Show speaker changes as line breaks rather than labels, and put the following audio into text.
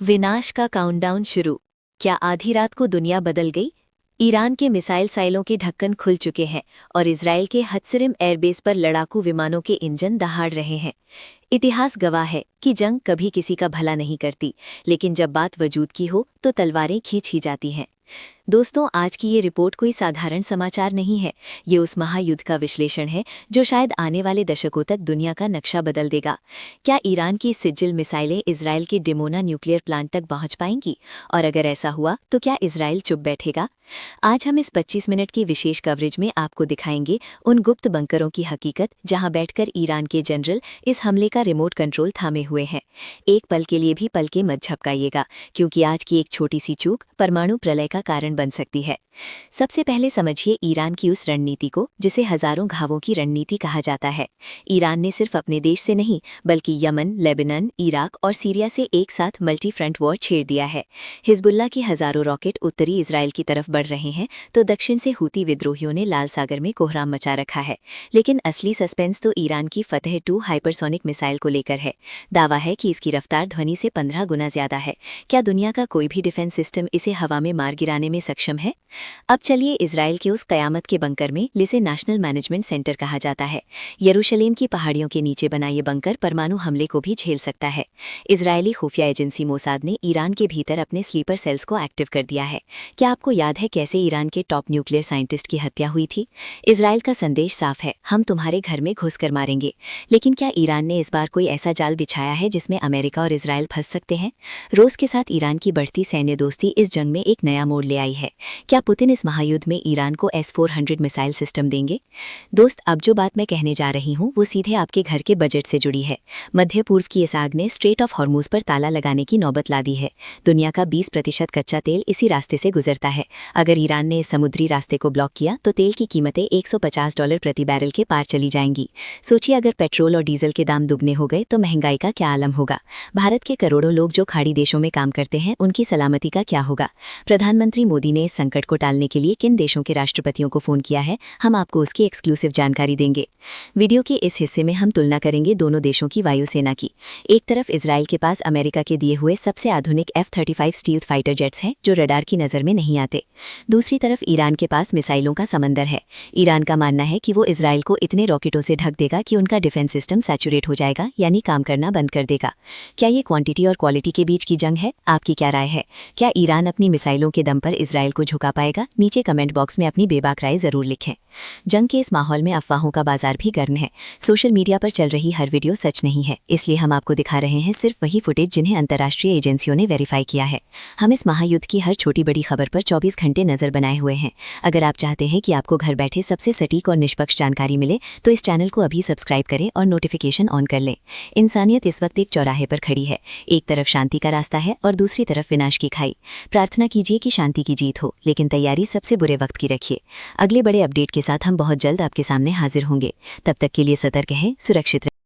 विनाश का काउंटडाउन शुरू। क्या आधी रात को दुनिया बदल गई? ईरान के मिसाइल साइलों के ढक्कन खुल चुके हैं और इजराइल के हत्सिरिम एयरबेस पर लड़ाकू विमानों के इंजन दहाड़ रहे हैं। इतिहास गवाह है कि जंग कभी किसी का भला नहीं करती, लेकिन जब बात वजूद की हो तो तलवारें खींच ही जाती हैं। दोस्तों, आज की ये रिपोर्ट कोई साधारण समाचार नहीं है। ये उस महायुद्ध का विश्लेषण है जो शायद आने वाले दशकों तक दुनिया का नक्शा बदल देगा। क्या ईरान की सिज्जिल मिसाइलें इजराइल के डिमोना न्यूक्लियर प्लांट तक पहुंच पाएंगी? और अगर ऐसा हुआ तो क्या इजराइल चुप बैठेगा? आज हम इस 25 मिनट की विशेष कवरेज में आपको दिखाएंगे उन गुप्त बंकरों की हकीकत जहां बैठकर ईरान के जनरल इस हमले का रिमोट कंट्रोल थामे हुए हैं। एक पल के लिए भी पलकें मत झपकाइएगा, क्योंकि आज की एक छोटी सी चूक परमाणु प्रलय का कारण बन सकती है। सबसे पहले समझिए ईरान की उस रणनीति को जिसे हजारों घावों की रणनीति कहा जाता है। ईरान ने सिर्फ अपने देश से नहीं, बल्कि यमन, लेबनान, इराक और सीरिया से एक साथ मल्टी फ्रंट वॉर छेड़ दिया है। हिजबुल्लाह की हजारों रॉकेट उत्तरी इजराइल की तरफ बढ़ रहे हैं, तो दक्षिण से हूती विद्रोहियों ने लाल सागर में कोहराम मचा रखा है। लेकिन असली सस्पेंस तो ईरान की फतेह 2 हाइपरसोनिक मिसाइल को लेकर है। दावा है कि इसकी रफ्तार ध्वनि से 15 गुना ज्यादा है। क्या दुनिया का कोई भी डिफेंस सिस्टम इसे हवा में मार गिराने में सक्षम है? अब चलिए इजराइल के उस कयामत के बंकर में, जिसे नेशनल मैनेजमेंट सेंटर कहा जाता है। यरूशलेम की पहाड़ियों के नीचे बना ये बंकर परमाणु हमले को भी झेल सकता है। इजरायली खुफिया एजेंसी मोसाद ने ईरान के भीतर अपने स्लीपर सेल्स को एक्टिव कर दिया है। क्या आपको याद है कैसे ईरान के टॉप न्यूक्लियर साइंटिस्ट की हत्या हुई थी? इजराइल का संदेश साफ है, हम तुम्हारे घर में घुसकर मारेंगे। लेकिन क्या ईरान ने इस बार कोई ऐसा जाल बिछाया है जिसमें अमेरिका और इजराइल फंस सकते हैं? रूस के साथ ईरान की बढ़ती सैन्य दोस्ती इस जंग में एक नया मोड़ ले आई है। क्या पुतिन इस महायुद्ध में ईरान को S-400 मिसाइल सिस्टम देंगे? दोस्त, अब जो बात मैं कहने जा रही हूँ वो सीधे आपके घर के बजट से जुड़ी है। मध्य पूर्व की इस आग ने स्ट्रेट ऑफ हॉर्मुज पर ताला लगाने की नौबत ला दी है। दुनिया का 20% कच्चा तेल इसी रास्ते से गुजरता है। अगर ईरान ने इस समुद्री रास्ते को ब्लॉक किया तो तेल की कीमतें $150 प्रति बैरल के पार चली जाएंगी। सोचिए, अगर पेट्रोल और डीजल के दाम दुगने हो गए तो महंगाई का क्या आलम होगा। भारत के करोड़ों लोग जो खाड़ी देशों में काम करते हैं, उनकी सलामती का क्या होगा? प्रधानमंत्री मोदी ने इस संकट को टालने के लिए किन देशों के राष्ट्रपतियों को फोन किया है, हम आपको उसकी एक्सक्लूसिव जानकारी देंगे। वीडियो के इस हिस्से में हम तुलना करेंगे दोनों देशों की वायुसेना की। एक तरफ इजराइल के पास अमेरिका के दिए हुए सबसे आधुनिक F-35 स्टील्थ फाइटर जेट्स हैं जो रडार की नजर में नहीं आते। दूसरी तरफ ईरान के पास मिसाइलों का समंदर है। ईरान का मानना है कि वो इजराइल को इतने रॉकेटों से ढक देगा कि उनका डिफेंस सिस्टम सैचुरेट हो जाएगा, यानी काम करना बंद कर देगा। क्या ये क्वांटिटी और क्वालिटी के बीच की जंग है? आपकी क्या राय है? क्या ईरान अपनी मिसाइलों के दम पर इजराइल को झुका पाएगा? नीचे कमेंट बॉक्स में अपनी बेबाक राय जरूर लिखें। जंग के इस माहौल में अफवाहों का बाजार भी गर्म है। सोशल मीडिया पर चल रही हर वीडियो सच नहीं है, इसलिए हम आपको दिखा रहे हैं सिर्फ वही फुटेज जिन्हें अंतर्राष्ट्रीय एजेंसियों ने वेरीफाई किया है। हम इस महायुद्ध की हर छोटी बड़ी खबर पर 24 घंटे नजर बनाए हुए हैं। अगर आप चाहते हैं कि आपको घर बैठे सबसे सटीक और निष्पक्ष जानकारी मिले तो इस चैनल को अभी सब्सक्राइब करें और नोटिफिकेशन ऑन कर लें। इंसानियत इस वक्त एक चौराहे पर खड़ी है। एक तरफ शांति का रास्ता है और दूसरी तरफ विनाश की खाई। प्रार्थना कीजिए कि शांति की जीत हो, लेकिन तैयारी सबसे बुरे वक्त की रखिए। अगले बड़े अपडेट के साथ हम बहुत जल्द आपके सामने हाजिर होंगे। तब तक के लिए सतर्क रहें, सुरक्षित रहें।